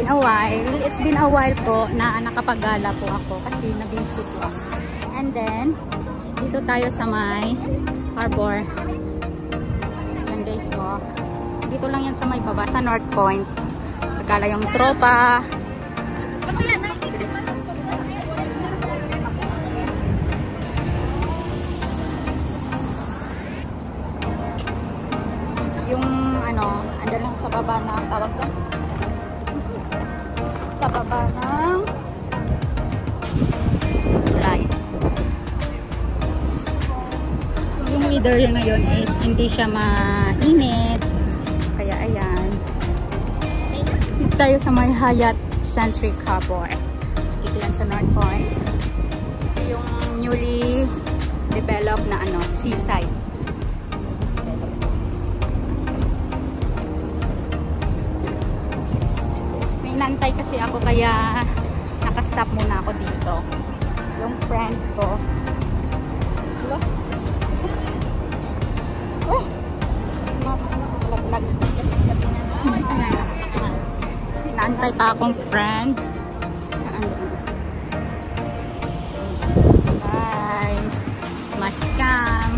been a while. It's been a while po na nakapagala po ako kasi na-busy po ako. And then, dito tayo sa may harbor. Yan guys, oh. Dito lang yan sa may baba, sa North Point. Nagkala yung tropa. Yung ano, andun lang sa baba na tawag ka? Sa baba ng tulay. Yung weather ngayon is hindi siya mainit. Kaya ayan. Dito tayo sa may Hyatt Centric Harbor. Dito yan sa North Point. Ito yung newly developed na ano, seaside. Nantay kasi ako kaya nakastop muna ako dito. Yung friend ko. Hello? Oh! Naglag. Nantay pa akong friend. Guys. Must come.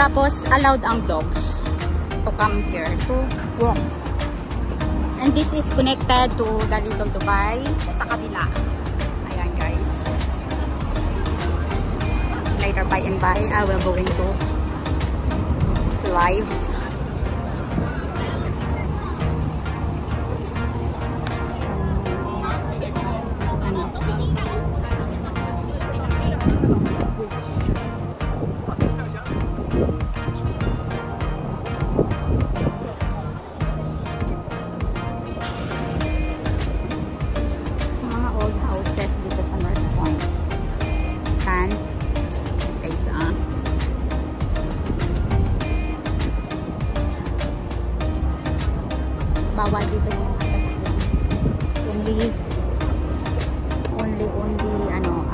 Tapos allowed ang dogs to come here to walk. And this is connected to the Little Dubai sa kabila. Ayan guys. Later by and by, I will go into live. Bawal dito yung only ano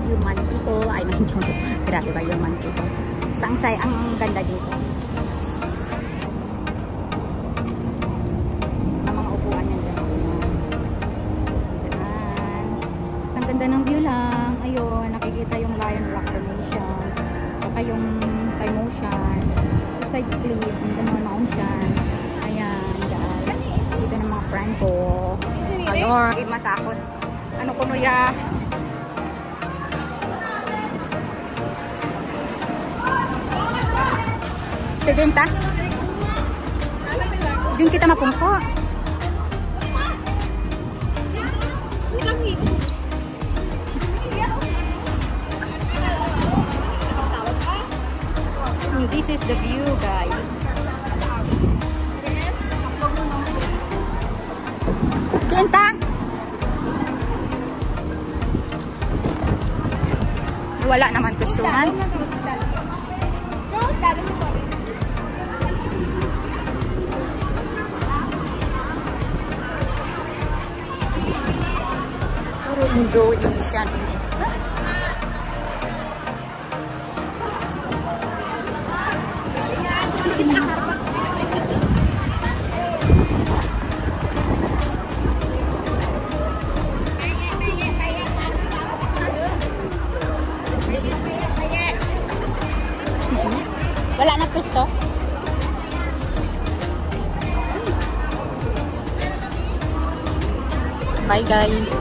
human people. I mean, grabe ba human people? Sangsay ang ganda dito. Ang mga upuan yan dyan. Ang ganda ng view lang. Ayun, nakikita yung Lion Rock Formation. Saka yung Thai Ocean, Suicide Cliff, ang ganda ng ocean. Dito ng mga friend ko. Ayun, masakot. Ano ko nuya? Sedenta? Din kita mapungko. This is the view, guys. Dinta? Wala naman gustuhan. Puro Indonesian. Wala na pwesto. Bye guys.